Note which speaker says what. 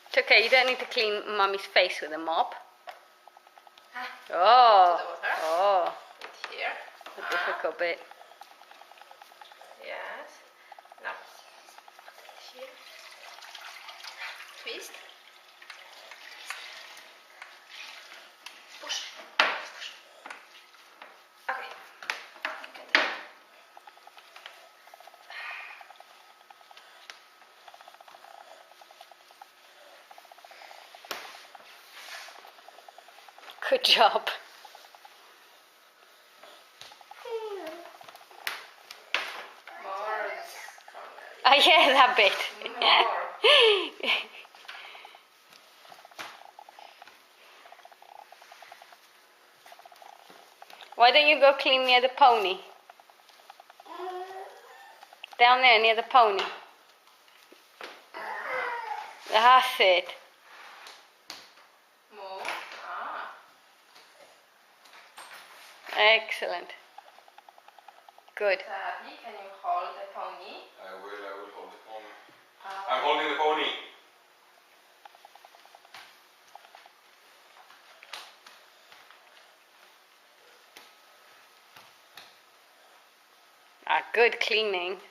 Speaker 1: It's okay, you don't need to clean Mummy's face with a mop.
Speaker 2: Oh.
Speaker 1: Oh.
Speaker 2: Put here.
Speaker 1: The difficult bit.
Speaker 2: Yes. Now. Here. Twist. Push. Push. Okay.
Speaker 1: Good job.
Speaker 2: More.
Speaker 1: Oh yeah, that bit.
Speaker 2: More.
Speaker 1: Why don't you go clean near the pony? Down there near the pony. That's it.
Speaker 2: More. Ah.
Speaker 1: Excellent. Good.
Speaker 2: Tabi, can you hold the pony?
Speaker 3: I will hold the pony.
Speaker 2: Ah.
Speaker 3: I'm holding the pony.
Speaker 1: Ah, good cleaning.